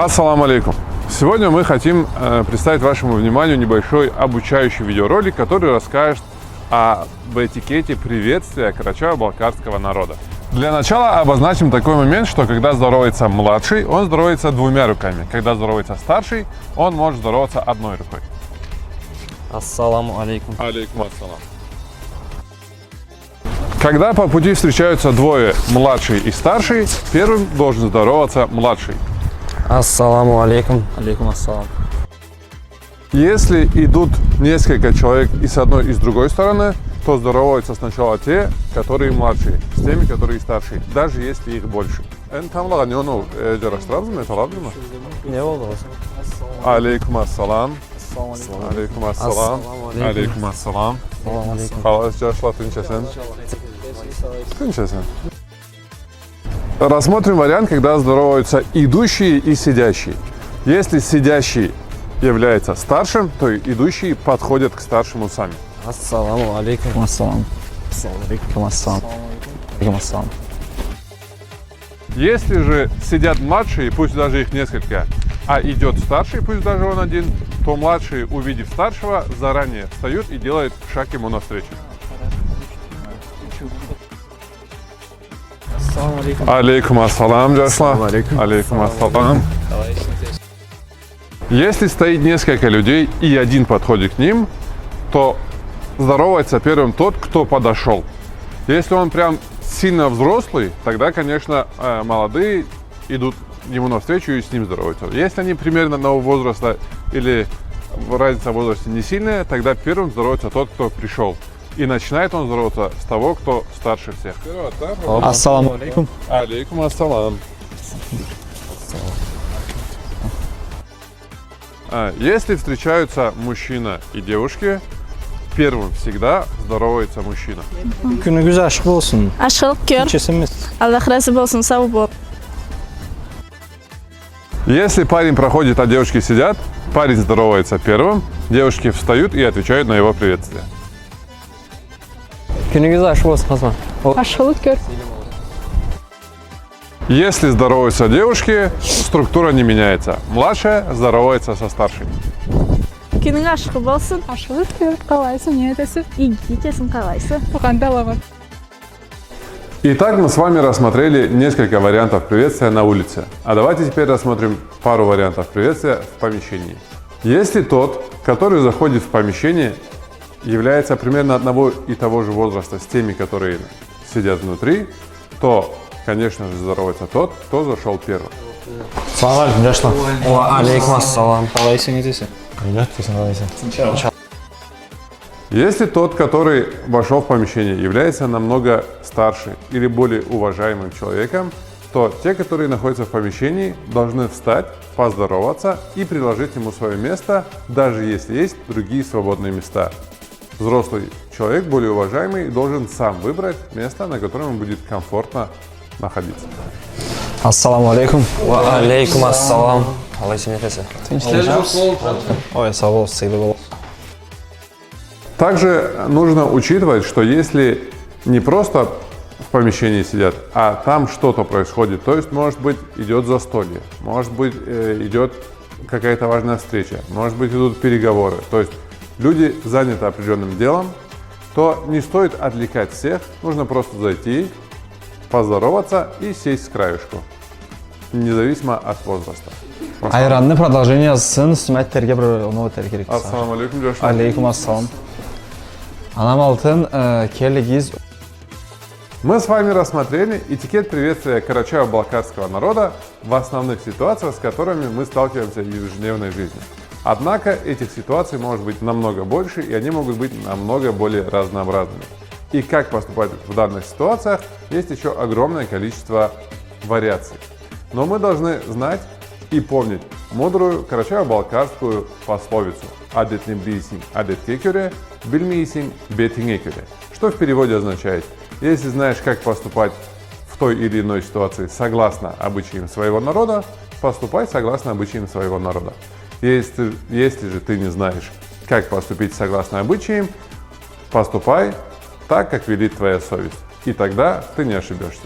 Ассаламу алейкум! Сегодня мы хотим представить вашему вниманию небольшой обучающий видеоролик, который расскажет об этикете приветствия карачаево-балкарского народа. Для начала обозначим такой момент, что когда здоровается младший, он здоровается двумя руками. Когда здоровается старший, он может здороваться одной рукой. Ассаламу алейкум. Алейкум ассалам. Когда по пути встречаются двое, младший и старший, первым должен здороваться младший. Ассаламу алейкум. Алейкум ассалам. Если идут несколько человек и с одной, и с другой стороны, то здороваются сначала те, которые младшие, с теми, которые старшие, даже если их больше. Не волнуйся. Алейкум ассалам. Алейкум ассалам. Алейкум ассалам. Рассмотрим вариант, когда здороваются идущие и сидящие. Если сидящий является старшим, то идущие подходят к старшему сами. Ассаламу алейкум. Ассалам. Алейкум ассалам. Алейкум ассалам. Если же сидят младшие, пусть даже их несколько, а идет старший, пусть даже он один, то младшие, увидев старшего, заранее встают и делают шаг ему навстречу. Алейкум ассалам, Джашла. Алейкум ассалам. Если стоит несколько людей и один подходит к ним, то здоровается первым тот, кто подошел. Если он прям сильно взрослый, тогда, конечно, молодые идут ему навстречу и с ним здороваются. Если они примерно одного возраста или разница в возрасте не сильная, тогда первым здоровается тот, кто пришел. И начинает он здороваться с того, кто старше всех. Ассаламу алейкум. Алейкум ассалам. Если встречаются мужчина и девушки, первым всегда здоровается мужчина. Gününüz aşk olsun. Aşkılık gör. Keçəsimiz. Allah razı olsun, sağ ol. Если парень проходит, а девушки сидят, парень здоровается первым, девушки встают и отвечают на его приветствие. Gününüz aşk olsun Hasan. Aşkılık gör. Если здороваются девушки, структура не меняется. Младшая здоровается со старшей. Günün aşkı olsun. Aşkılık gör. Kalaysın, niye desin? İyi geçesin kalaysı. Bakanda var. Итак, мы с вами рассмотрели несколько вариантов приветствия на улице. А давайте теперь рассмотрим пару вариантов приветствия в помещении. Если тот, который заходит в помещение, является примерно одного и того же возраста с теми, которые сидят внутри, то, конечно же, здоровается тот, кто зашел первым. Ассаламу алейкум, Джашла. Алейкум ассалам. Kalaysın, necəsən? Если тот, который вошел в помещение, является намного старше или более уважаемым человеком, то те, которые находятся в помещении, должны встать, поздороваться и предложить ему свое место, даже если есть другие свободные места. Взрослый человек, более уважаемый, должен сам выбрать место, на котором ему будет комфортно находиться. Ассаламу алейкум. Алейкум ассалам. Алейкум нетесі. Ой, сау бол, сыйлы бол. Также нужно учитывать, что если не просто в помещении сидят, а там что-то происходит, то есть, может быть, идет застолье, может быть, идет какая-то важная встреча, может быть, идут переговоры, то есть люди заняты определенным делом, то не стоит отвлекать всех, нужно просто зайти, поздороваться и сесть с краешку, независимо от возраста. Ayranlı продолжение yazsın, sünnətlərə bir onu tərk edək. Ассаламу алейкум, Джашла. Алейкум ассалам. Анам алтын келегиз. Мы с вами рассмотрели этикет приветствия карачаево-балкарского народа в основных ситуациях, с которыми мы сталкиваемся в ежедневной жизни. Однако этих ситуаций может быть намного больше, и они могут быть намного более разнообразными. И как поступать в данных ситуациях, есть еще огромное количество вариаций. Но мы должны знать и помнить мудрую карачаево-балкарскую пословицу «Адет не бейсин, адет кекюре, бельмейсин, бетине кюре», что в переводе означает: если знаешь, как поступать в той или иной ситуации согласно обычаям своего народа, поступай согласно обычаям своего народа. Если же ты не знаешь, как поступить согласно обычаям, поступай так, как велит твоя совесть, и тогда ты не ошибешься.